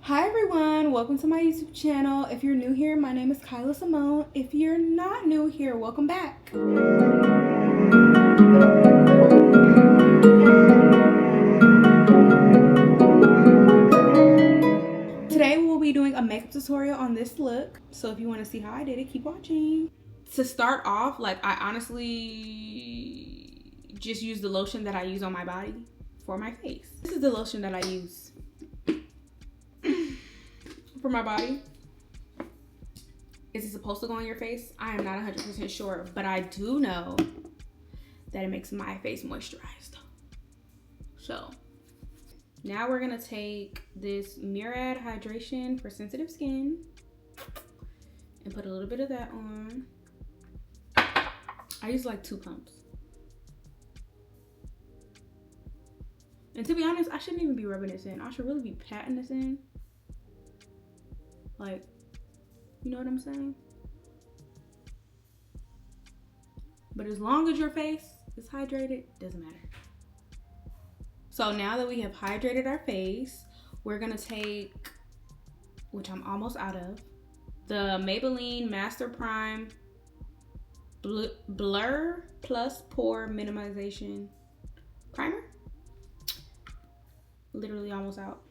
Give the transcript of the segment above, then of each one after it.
Hi everyone, welcome to my YouTube channel. If you're new here, my name is Kyla Simone. If you're not new here, welcome back. Today we'll be doing a makeup tutorial on this look. So if you want to see how I did it, keep watching. To start off, I honestly just use the lotion that I use on my body for my face. This is the lotion that I use for my body. Is it supposed to go on your face? I am not 100% sure, but I do know that it makes my face moisturized. So now we're gonna take this Murad hydration for sensitive skin and put a little bit of that on. I use like 2 pumps. And to be honest, I shouldn't even be rubbing this in. I should really be patting this in. Like, you know what I'm saying? But as long as your face is hydrated, doesn't matter. So now that we have hydrated our face, we're gonna take, which I'm almost out of, the Maybelline Master Prime Blur Plus Pore Minimization Primer. Literally almost out.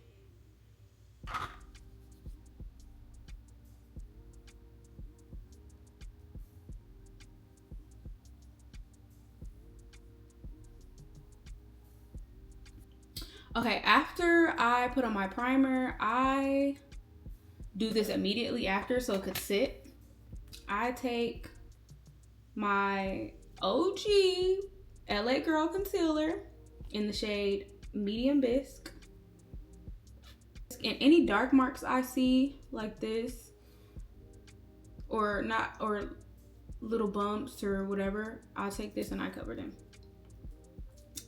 Okay, after I put on my primer, I do this immediately after so it could sit. I take my OG LA Girl concealer in the shade Medium Bisque. And any dark marks I see like this, or little bumps or whatever, I'll take this and I cover them.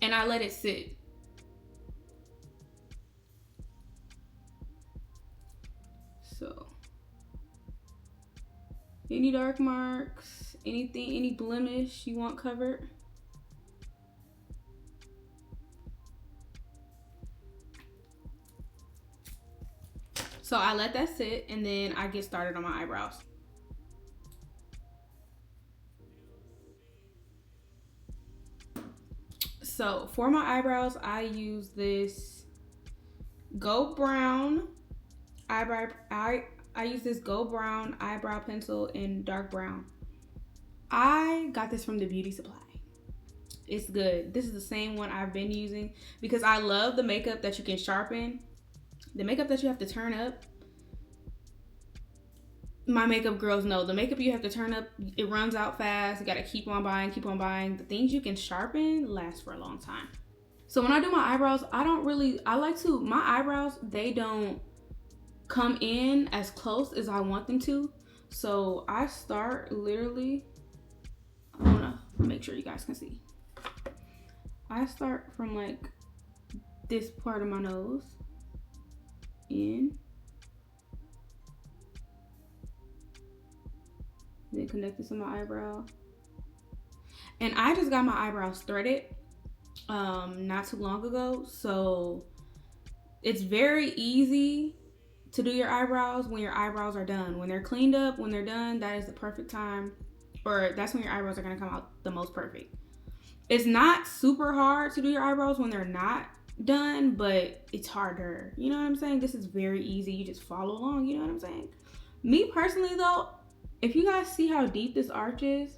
And I let it sit. So, any dark marks, anything, any blemish you want covered. So I let that sit and then I get started on my eyebrows. So for my eyebrows, I use this Gold Brown eyebrow. I use this Gold Brown eyebrow pencil in dark brown. I got this from the beauty supply. It's good. This is the same one I've been using because I love the makeup that you can sharpen. The makeup that you have to turn up. My makeup girls know the makeup you have to turn up, it runs out fast. You gotta keep on buying, keep on buying. The things you can sharpen last for a long time. So when I do my eyebrows, my eyebrows, they don't come in as close as I want them to. So I start literally, I wanna make sure you guys can see. I start from like this part of my nose in, then connect it to my eyebrow. And I just got my eyebrows threaded not too long ago, so it's very easy to do your eyebrows when your eyebrows are done. When they're cleaned up, when they're done, that is the perfect time, or that's when your eyebrows are gonna come out the most perfect. It's not super hard to do your eyebrows when they're not done, but it's harder. You know what I'm saying? This is very easy. You just follow along. You know what I'm saying? Me personally though, if you guys see how deep this arch is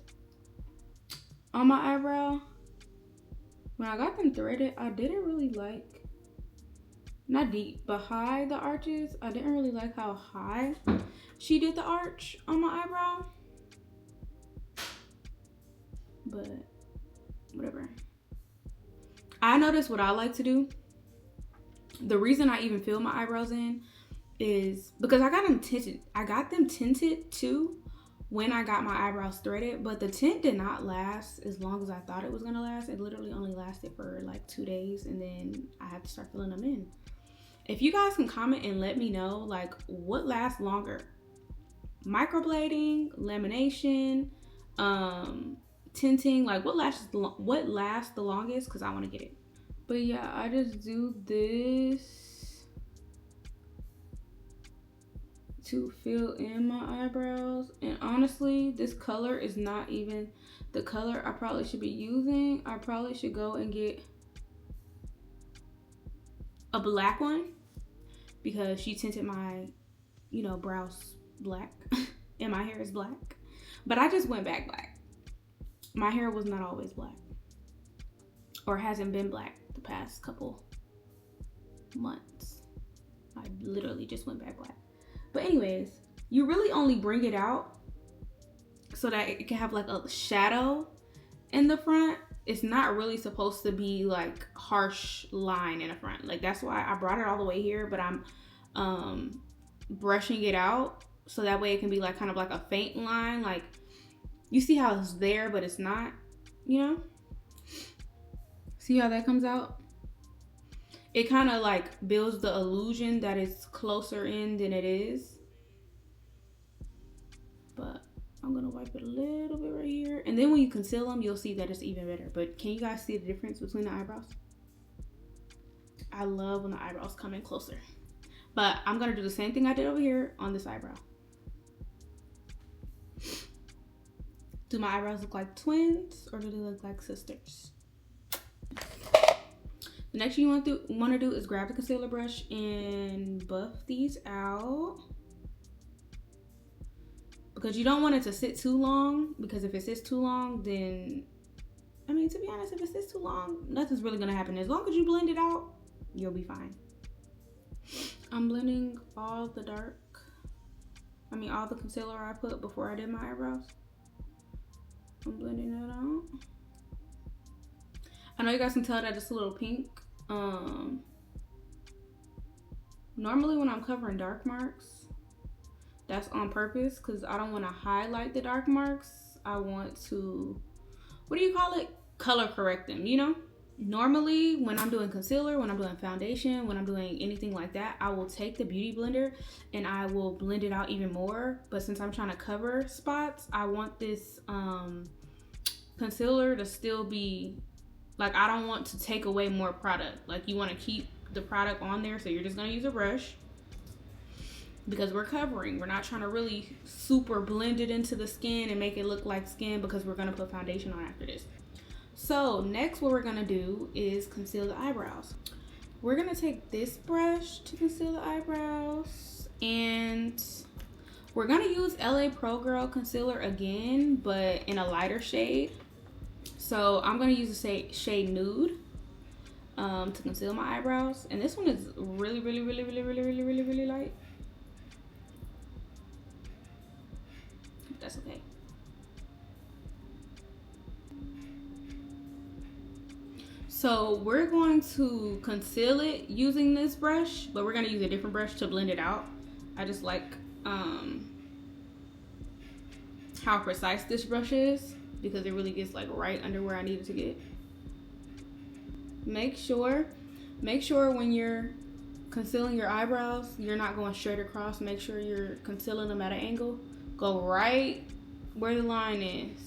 on my eyebrow, when I got them threaded, I didn't really like, not deep, but high the arches. I didn't really like how high she did the arch on my eyebrow. But whatever. I noticed what I like to do. The reason I even fill my eyebrows in is because I got them tinted. I got them tinted too when I got my eyebrows threaded, but the tint did not last as long as I thought it was gonna last. It literally only lasted for like 2 days and then I had to start filling them in. If you guys can comment and let me know like what lasts longer, microblading, lamination, tinting, like what lasts the longest, because I want to get it. But yeah, I just do this to fill in my eyebrows. And honestly, this color is not even the color I probably should be using. I probably should go and get a black one because she tinted my, you know, brows black and my hair is black. But I just went back black. My hair was not always black, or hasn't been black the past couple months. I literally just went back black. But anyways, you really only bring it out so that it can have like a shadow in the front. It's not really supposed to be like harsh line in the front. Like that's why I brought it all the way here, but I'm brushing it out so that way it can be like kind of like a faint line. Like you see how it's there, but it's not, you know? See how that comes out? It kind of like builds the illusion that it's closer in than it is. But I'm gonna wipe it a little bit right here. And then when you conceal them, you'll see that it's even better. But can you guys see the difference between the eyebrows? I love when the eyebrows come in closer. But I'm gonna do the same thing I did over here on this eyebrow. Do my eyebrows look like twins or do they look like sisters? The next thing you want to do is grab the concealer brush and buff these out. Because you don't want it to sit too long, because if it sits too long, then, I mean, to be honest, if it sits too long, nothing's really gonna happen. As long as you blend it out, you'll be fine. I'm blending all the concealer I put before I did my eyebrows. I'm blending that out. I know you guys can tell that it's a little pink. Normally when I'm covering dark marks, that's on purpose because I don't want to highlight the dark marks. I want to, what do you call it? Color correct them, you know? Normally when I'm doing concealer, when I'm doing foundation, when I'm doing anything like that, I will take the beauty blender and I will blend it out even more. But since I'm trying to cover spots, I want this concealer to still be, like, I don't want to take away more product. Like, you want to keep the product on there, so you're just gonna use a brush because we're covering. We're not trying to really super blend it into the skin and make it look like skin because we're gonna put foundation on after this. So next what we're gonna do is conceal the eyebrows. We're gonna take this brush to conceal the eyebrows, and we're gonna use LA Pro Girl concealer again, but in a lighter shade. So I'm gonna use the shade Nude to conceal my eyebrows, and this one is really light. That's okay. So we're going to conceal it using this brush, but we're gonna use a different brush to blend it out. I just like how precise this brush is because it really gets like right under where I need it to get. Make sure when you're concealing your eyebrows, you're not going straight across. Make sure you're concealing them at an angle. Go right where the line is.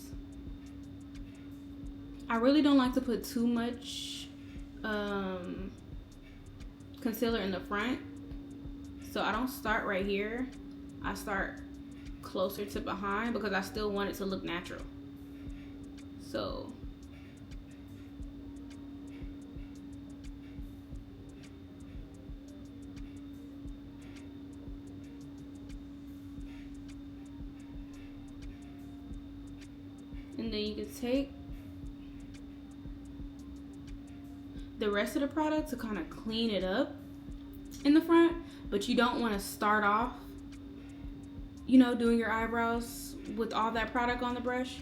I really don't like to put too much concealer in the front. So I don't start right here. I start closer to behind because I still want it to look natural. So and then you can take the rest of the product to kind of clean it up in the front, but you don't want to start off, you know, doing your eyebrows with all that product on the brush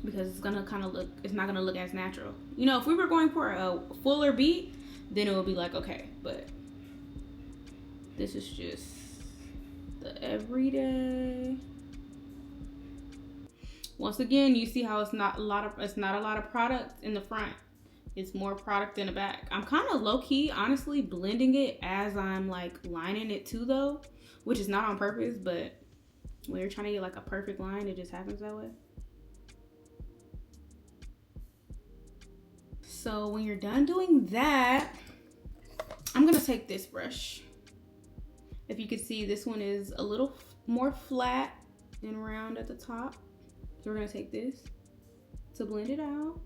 because it's gonna kind of look, it's not gonna look as natural. You know, if we were going for a fuller beat, then it would be like, okay, but this is just the everyday. Once again, you see how it's not a lot of product in the front. It's more product in the back. I'm kind of low-key, honestly, blending it as I'm like lining it too though, which is not on purpose, but when you're trying to get like a perfect line, it just happens that way. So when you're done doing that, I'm gonna take this brush. If you can see, this one is a little more flat and round at the top. So we're gonna take this to blend it out.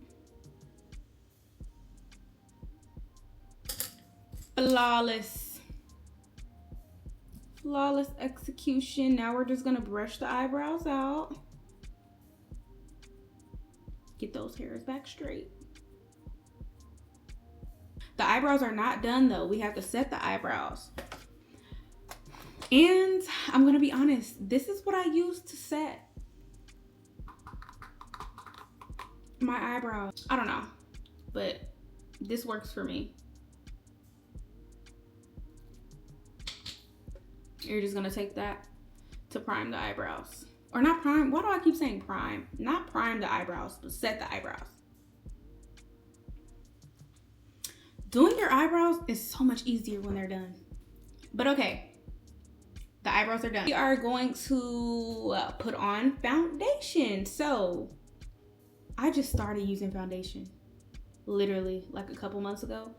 Flawless. Flawless execution. Now we're just gonna brush the eyebrows out. Get those hairs back straight. The eyebrows are not done though. We have to set the eyebrows. And I'm gonna be honest, this is what I use to set my eyebrows. I don't know, but this works for me. You're just gonna take that to prime the eyebrows. Or not prime, why do I keep saying prime? Not prime the eyebrows, but set the eyebrows. Doing your eyebrows is so much easier when they're done. But okay, the eyebrows are done. We are going to put on foundation. So I just started using foundation literally like a couple months ago.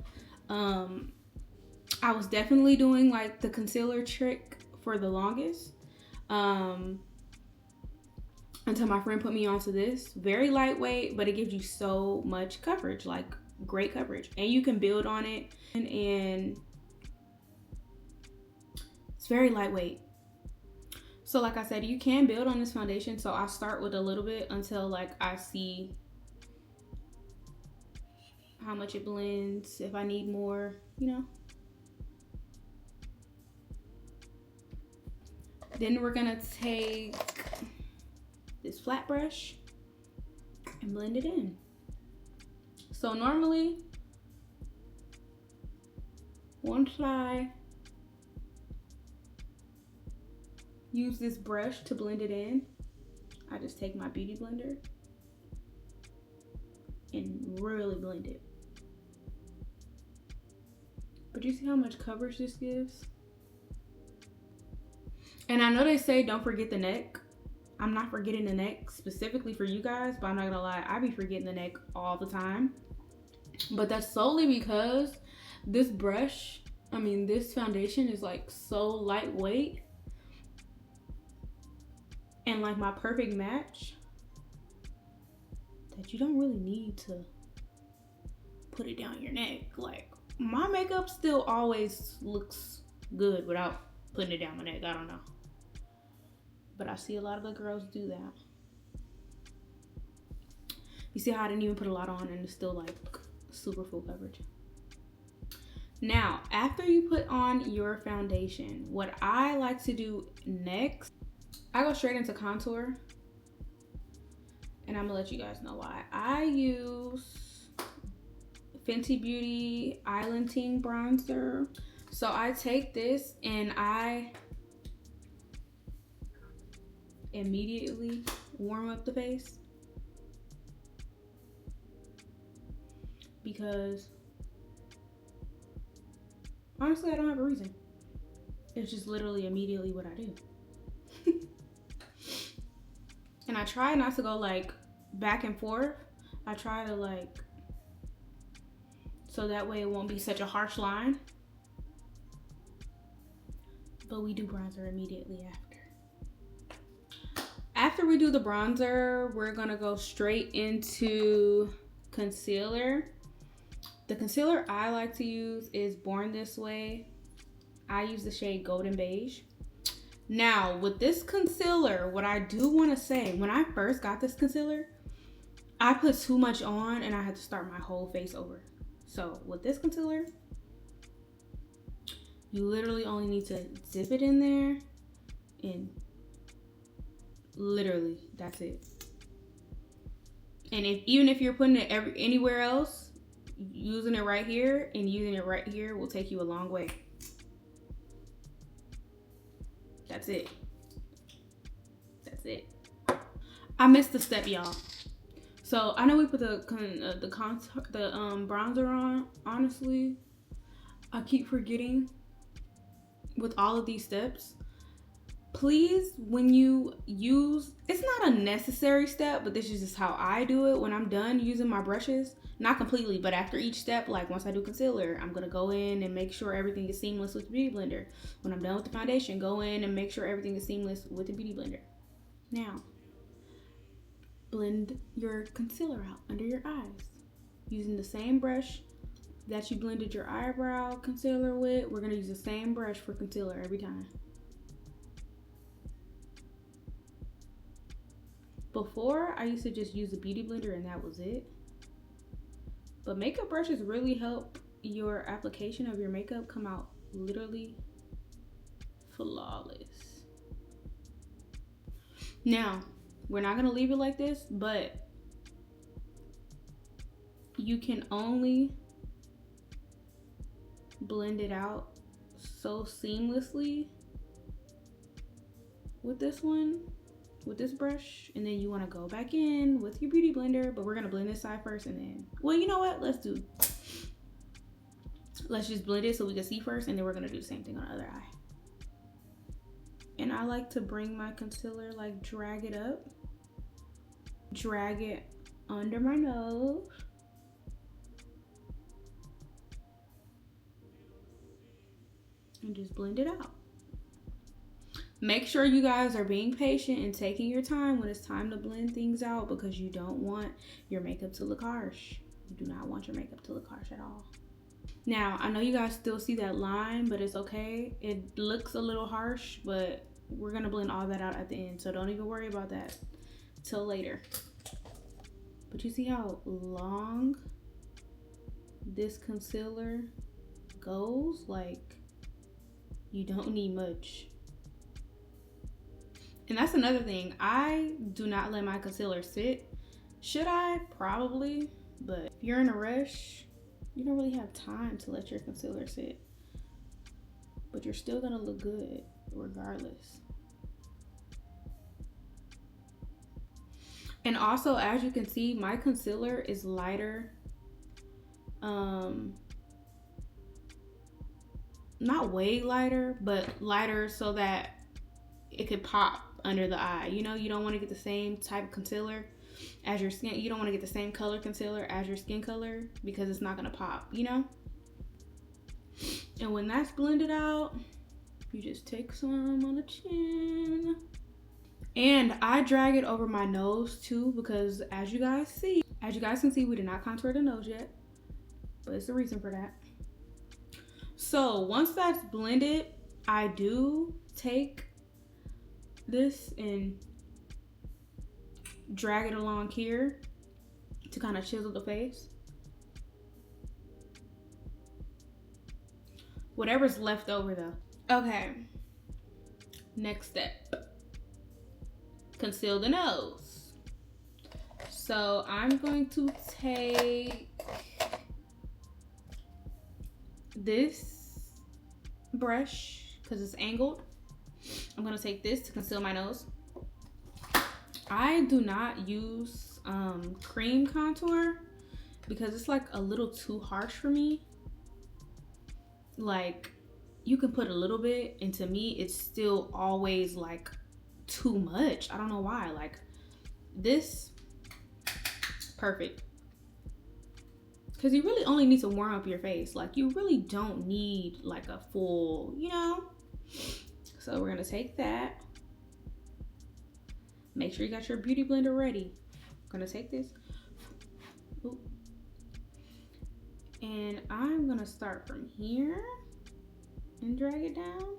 I was definitely doing like the concealer trick for the longest. Until my friend put me onto this. Very lightweight, but it gives you so much coverage, like great coverage. And you can build on it, and it's very lightweight. So like I said, you can build on this foundation. So I start with a little bit until like I see how much it blends, if I need more, you know. Then we're gonna take this flat brush and blend it in. So normally, once I use this brush to blend it in, I just take my beauty blender and really blend it. But you see how much coverage this gives? And I know they say don't forget the neck. I'm not forgetting the neck specifically for you guys, but I'm not gonna lie, I be forgetting the neck all the time. But that's solely because this brush, this foundation is like so lightweight and like my perfect match that you don't really need to put it down your neck. Like my makeup still always looks good without putting it down my neck. I don't know. But I see a lot of the girls do that. You see how I didn't even put a lot on and it's still like super full coverage. Now, after you put on your foundation, what I like to do next, I go straight into contour. And I'm gonna let you guys know why. I use Fenty Beauty Island Ting bronzer. So I take this and I immediately warm up the face, because honestly I don't have a reason. It's just literally immediately what I do. And I try not to go like back and forth. I try to like, so that way it won't be such a harsh line. But we do bronzer immediately after. After we do the bronzer, we're gonna go straight into concealer. The concealer I like to use is Born This Way. I use the shade Golden Beige. Now, with this concealer, what I do wanna say, when I first got this concealer, I put too much on and I had to start my whole face over. So with this concealer, you literally only need to dip it in there and literally that's it. And even if you're putting it anywhere else, using it right here and using it right here will take you a long way. That's it. That's it. I missed the step, y'all. So I know we put the bronzer on. Honestly, I keep forgetting with all of these steps. please, when you use, it's not a necessary step, but this is just how I do it when I'm done using my brushes. Not completely, but after each step, like once I do concealer, I'm gonna go in and make sure everything is seamless with the Beauty Blender. When I'm done with the foundation, go in and make sure everything is seamless with the Beauty Blender. Now, blend your concealer out under your eyes. Using the same brush that you blended your eyebrow concealer with, we're gonna use the same brush for concealer every time. Before, I used to just use a Beauty Blender and that was it. But makeup brushes really help your application of your makeup come out literally flawless. Now, we're not gonna leave it like this, but you can only blend it out so seamlessly with this one, with this brush, and then you want to go back in with your Beauty Blender, but we're gonna blend this side first and then, well, you know what, let's just blend it so we can see first, and then we're gonna do the same thing on the other eye. And I like to bring my concealer, like drag it up, drag it under my nose, and just blend it out. Make sure you guys are being patient and taking your time when it's time to blend things out, because you don't want your makeup to look harsh. You do not want your makeup to look harsh at all. Now, I know you guys still see that line, but it's okay. It looks a little harsh, but we're gonna blend all that out at the end, so don't even worry about that till later. But you see how long this concealer goes? Like, you don't need much. And that's another thing. I do not let my concealer sit. Should I? Probably. But if you're in a rush, you don't really have time to let your concealer sit. But you're still gonna look good regardless. And also, as you can see, my concealer is lighter. Not way lighter, but lighter so that it could pop under the eye. You know, you don't want to get the same type of concealer as your skin. You don't want to get the same color concealer as your skin color, because it's not gonna pop, you know? And when that's blended out, you just take some on the chin. And I drag it over my nose too, because as you guys can see, we did not contour the nose yet, but it's a reason for that. So once that's blended, I do take this and drag it along here to kind of chisel the face. Whatever's left over though. Okay, next step, conceal the nose. So I'm going to take this brush because it's angled. I'm gonna take this to conceal my nose. I do not use cream contour because it's like a little too harsh for me. Like, you can put a little bit, and to me it's still always like too much. I don't know why. Like, this, perfect. Because you really only need to warm up your face. Like, you really don't need like a full, you know? So we're gonna take that. Make sure you got your Beauty Blender ready. I'm gonna take this. Ooh. And I'm gonna start from here and drag it down.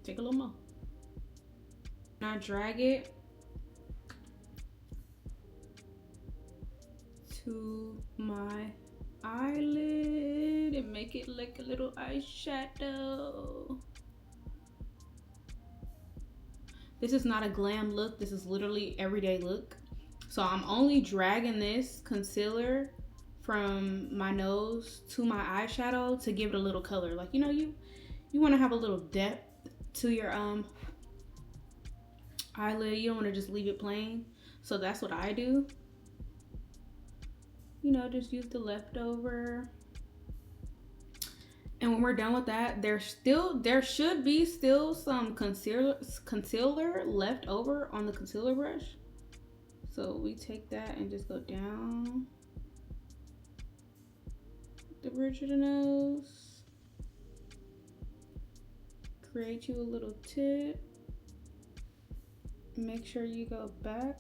Take a little more. Now drag it to my eyelid and make it like a little eyeshadow. This is not a glam look. This is literally everyday look. So I'm only dragging this concealer from my nose to my eyeshadow to give it a little color. Like, you know, you want to have a little depth to your eyelid. You don't want to just leave it plain. So that's what I do. You know, just use the leftover. And when we're done with that, there should be still some concealer left over on the concealer brush. So we take that and just go down the bridge of the nose. Create you a little tip. Make sure you go back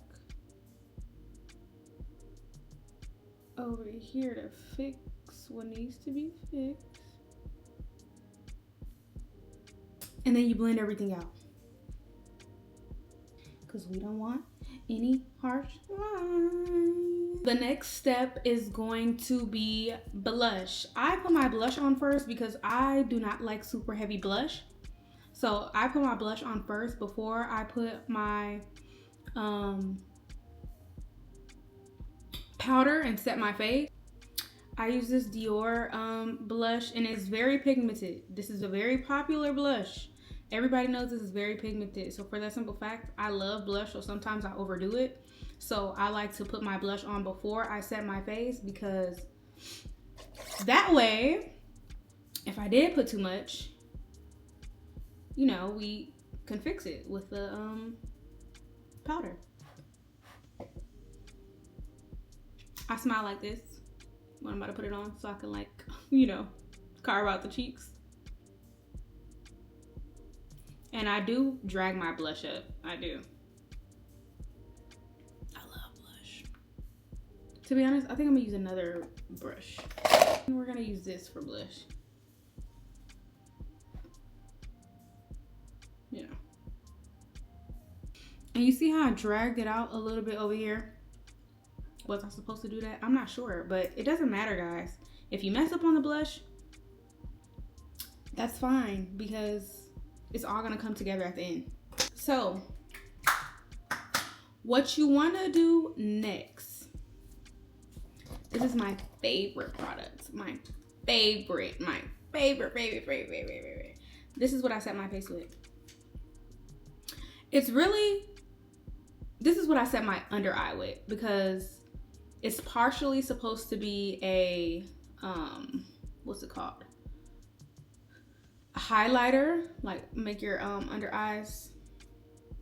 over here to fix what needs to be fixed. And then you blend everything out, because we don't want any harsh lines. The next step is going to be blush. I put my blush on first because I do not like super heavy blush. So I put my blush on first before I put my powder and set my face. I use this Dior blush, and it's very pigmented. This is a very popular blush. Everybody knows this is very pigmented. So for that simple fact, I love blush, so sometimes I overdo it. So I like to put my blush on before I set my face, because that way, if I did put too much, you know, we can fix it with the powder. I smile like this when I'm about to put it on, so I can, like, you know, carve out the cheeks. And I do drag my blush up. I do. I love blush. To be honest, I think I'm gonna use another brush. And we're gonna use this for blush. Yeah. And you see how I dragged it out a little bit over here? Was I supposed to do that? I'm not sure, but it doesn't matter, guys. If you mess up on the blush, that's fine, because it's all gonna come together at the end. So what you wanna do next, this is my favorite product, my favorite. This is what I set my face with. It's really, this is what I set my under eye with, because it's partially supposed to be a, what's it called? A highlighter, like make your under eyes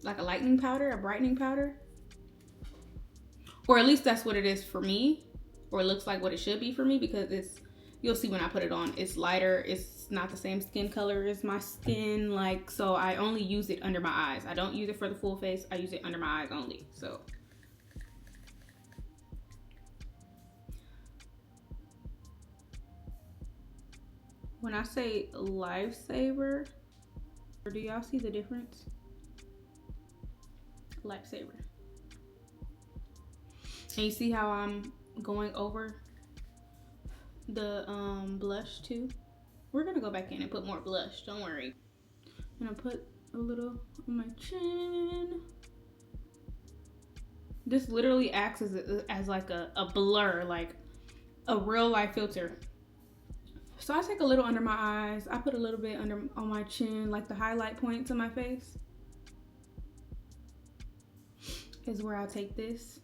like a lightening powder, a brightening powder. Or at least that's what it is for me, or it looks like what it should be for me, because it's, you'll see when I put it on, it's lighter, it's not the same skin color as my skin, like, so I only use it under my eyes. I don't use it for the full face, I use it under my eyes only. So when I say lifesaver, do y'all see the difference? Lifesaver. And you see how I'm going over the blush too? We're gonna go back in and put more blush, don't worry. I'm gonna put a little on my chin. This literally acts as like a blur, like a real life filter. So I take a little under my eyes. I put a little bit on my chin, like the highlight points of my face is where I take this.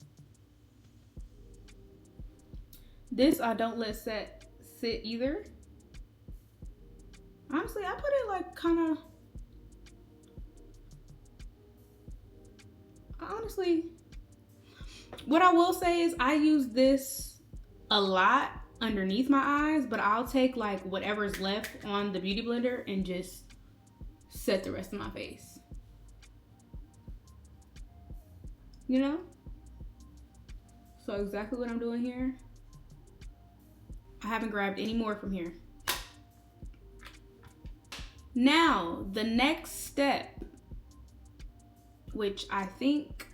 This I don't let sit either. Honestly, I put it like kind of, honestly, what I will say is I use this a lot underneath my eyes, but I'll take like whatever's left on the beauty blender and just set the rest of my face, you know? So exactly what I'm doing here. I haven't grabbed any more from here. Now, the next step, which I think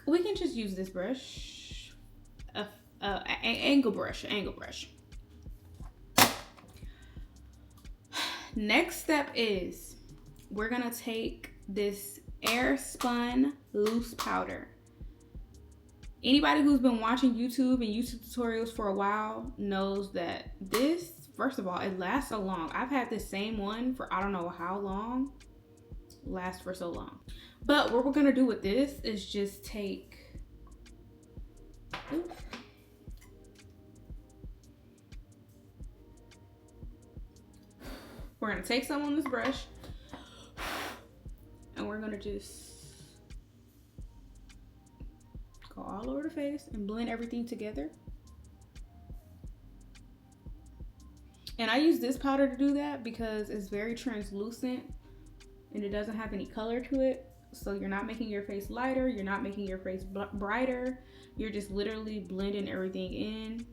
we can just use this brush, angle brush. Next step is we're gonna take this Airspun loose powder. Anybody who's been watching YouTube and YouTube tutorials for a while knows that this, first of all, it lasts so long. I've had this same one for I don't know how long. Lasts for so long. But what we're gonna do with this is just take, We're gonna take some on this brush and we're gonna just go all over the face and blend everything together. And I use this powder to do that because it's very translucent and it doesn't have any color to it. So you're not making your face lighter, you're not making your face brighter. You're just literally blending everything in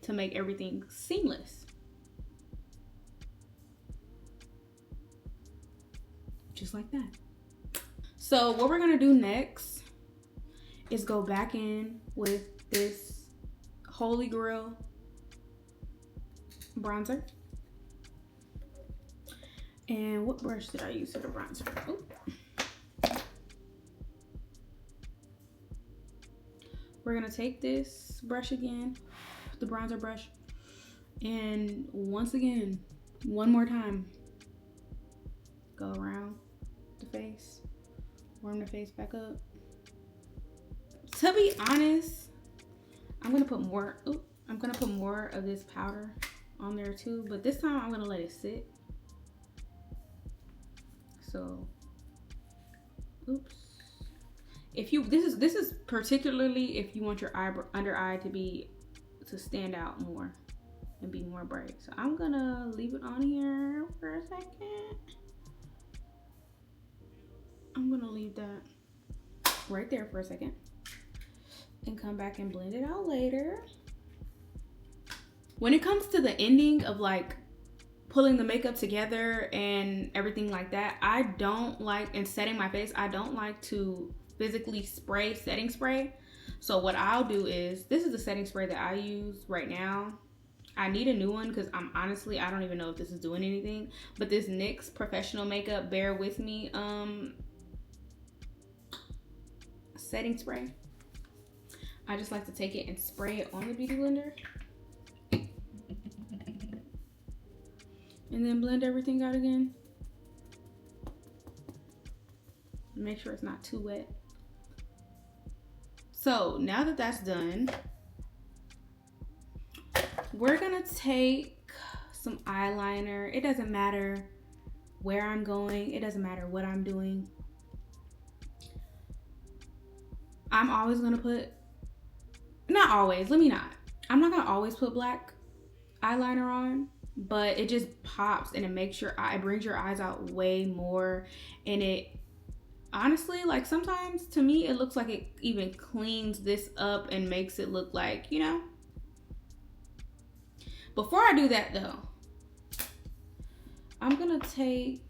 to make everything seamless. Just like that. So what we're gonna do next is go back in with this Holy Grail bronzer. And what brush did I use for the bronzer? Ooh. We're gonna take this brush again, the bronzer brush, and once again, one more time, go around the face, warm the face back up. To be honest, I'm gonna put more. I'm gonna put more of this powder on there too, but this time I'm gonna let it sit. So, oops. If you this is particularly if you want your under eye to stand out more and be more bright. So I'm gonna leave it on here for a second. I'm gonna leave that right there for a second and come back and blend it out later. When it comes to the ending of like pulling the makeup together and everything like that, I don't like, and setting my face, I don't like to physically spray setting spray. So what I'll do is, this is the setting spray that I use right now. I need a new one because I don't even know if this is doing anything, but this NYX Professional Makeup Bear With Me setting spray, I just like to take it and spray it on the beauty blender and then blend everything out again. Make sure it's not too wet. So now that that's done, we're gonna take some eyeliner. It doesn't matter where I'm going. It doesn't matter what I'm doing. I'm always gonna put, not always, let me not. I'm not gonna always put black eyeliner on, but it just pops and it makes your eye, it brings your eyes out way more. And it honestly, like sometimes to me, it looks like it even cleans this up and makes it look like, you know. Before I do that though, I'm gonna take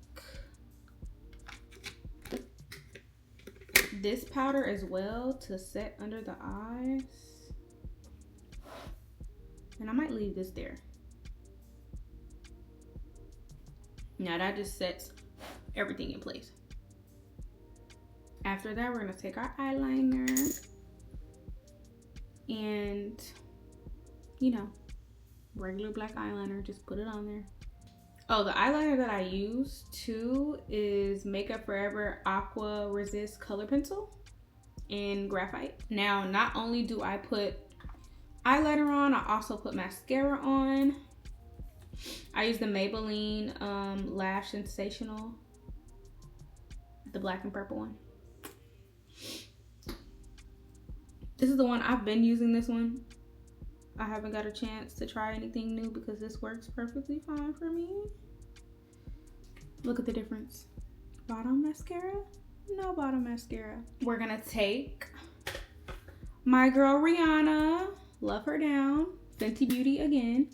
this powder as well to set under the eyes. And I might leave this there. Now that just sets everything in place. After that, we're gonna take our eyeliner and, you know, regular black eyeliner, just put it on there. Oh, the eyeliner that I use too is Makeup Forever Aqua Resist Color Pencil in Graphite. Now, not only do I put eyeliner on, I also put mascara on. I use the Maybelline Lash Sensational, the black and purple one. This is the one, I've been using this one. I haven't got a chance to try anything new because this works perfectly fine for me. Look at the difference. Bottom mascara, no bottom mascara. We're gonna take my girl Rihanna, love her down, Fenty Beauty again.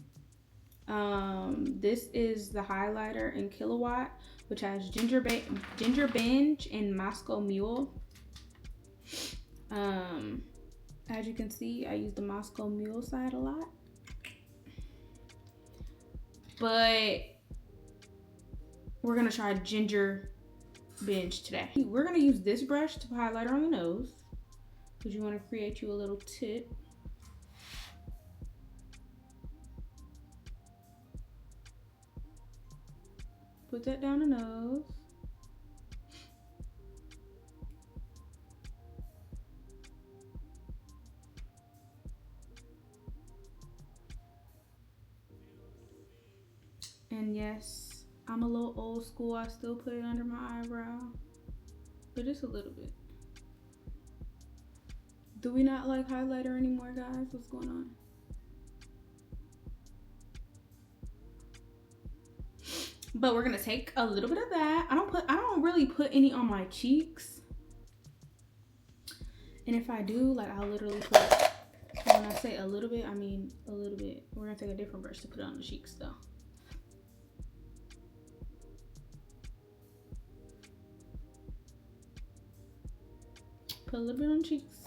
This is the highlighter in Killawatt, which has Ginger Binge and Moscow Mule. As you can see, I use the Moscow Mule side a lot. But we're gonna try Ginger Binge today. We're gonna use this brush to highlight her on the nose because you want to create you a little tip. Put that down the nose. And yes, I'm a little old school. I still put it under my eyebrow, but just a little bit. Do we not like highlighter anymore, guys? What's going on? But we're gonna take a little bit of that. I don't really put any on my cheeks. And if I do, like, I'll literally put, when I say a little bit, I mean a little bit. We're gonna take a different brush to put it on the cheeks though. Put a little bit on the cheeks.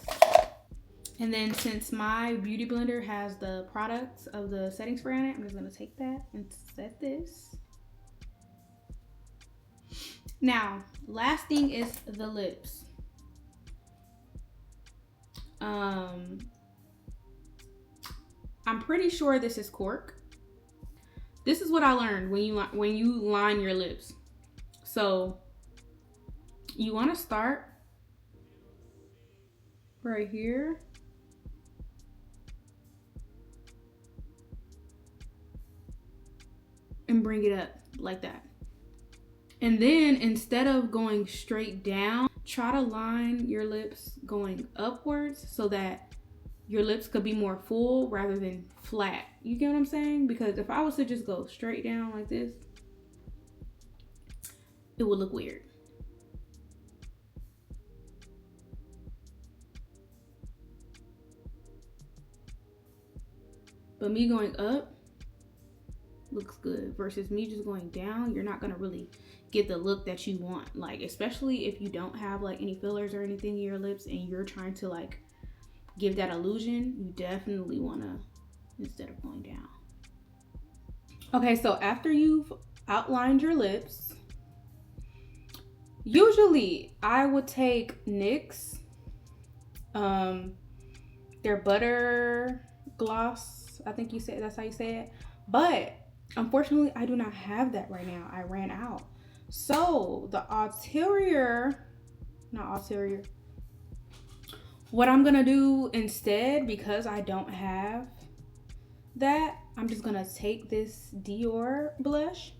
And then since my beauty blender has the products of the setting spray on it, I'm just gonna take that and set this. Now, last thing is the lips. I'm pretty sure this is cork. This is what I learned when you line your lips. So you want to start right here. And bring it up like that. And then instead of going straight down, try to line your lips going upwards so that your lips could be more full rather than flat. You get what I'm saying? Because if I was to just go straight down like this, it would look weird. But me going up looks good versus me just going down. You're not gonna really get the look that you want, like especially if you don't have like any fillers or anything in your lips and you're trying to like give that illusion. You definitely want to, instead of going down. Okay, so after you've outlined your lips, usually I would take NYX, their butter gloss, I think you said that's how you say it, but unfortunately I do not have that right now. I ran out. So the what I'm gonna do instead, because I don't have that, I'm just gonna take this Dior blush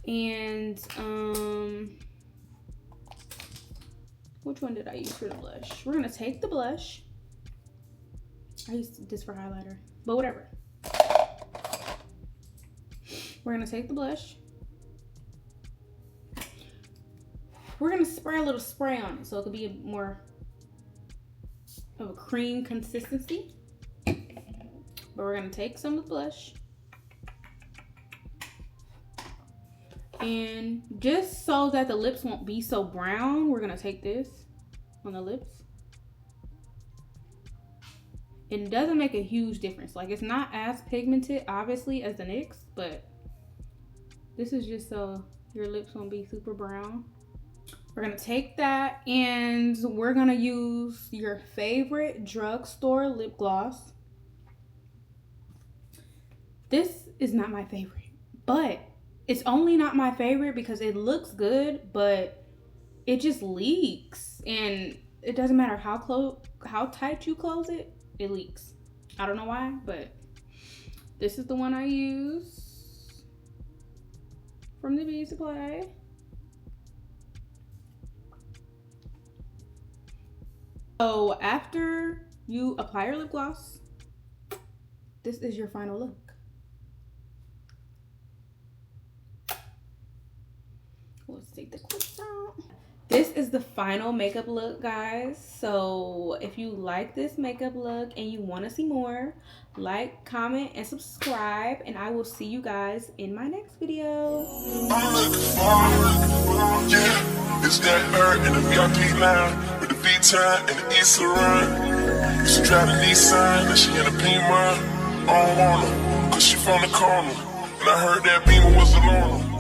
and which one did I use for the blush? We're gonna take the blush. I used this for highlighter, but whatever. We're gonna take the blush. We're gonna spray a little spray on it so it could be a more of a cream consistency. But we're gonna take some of the blush. And just so that the lips won't be so brown, we're gonna take this on the lips. It doesn't make a huge difference. Like, it's not as pigmented, obviously, as the NYX, but this is just so your lips won't be super brown. We're gonna take that and we're gonna use your favorite drugstore lip gloss. This is not my favorite, but it's only not my favorite because it looks good, but it just leaks. And it doesn't matter how tight you close it, it leaks. I don't know why, but this is the one I use from the beauty supply. So after you apply your lip gloss, this is your final look. Let's take the clips out. This is the final makeup look, guys. So if you like this makeup look and you want to see more, like, comment, and subscribe, and I will see you guys in my next video. I'm looking for, yeah, it's that bird in the VIP line with the V-time and the East run. Used to drive the Nissan, now she in a Pima. I don't want her, cause she from the corner, and I heard that Beamer was the loner.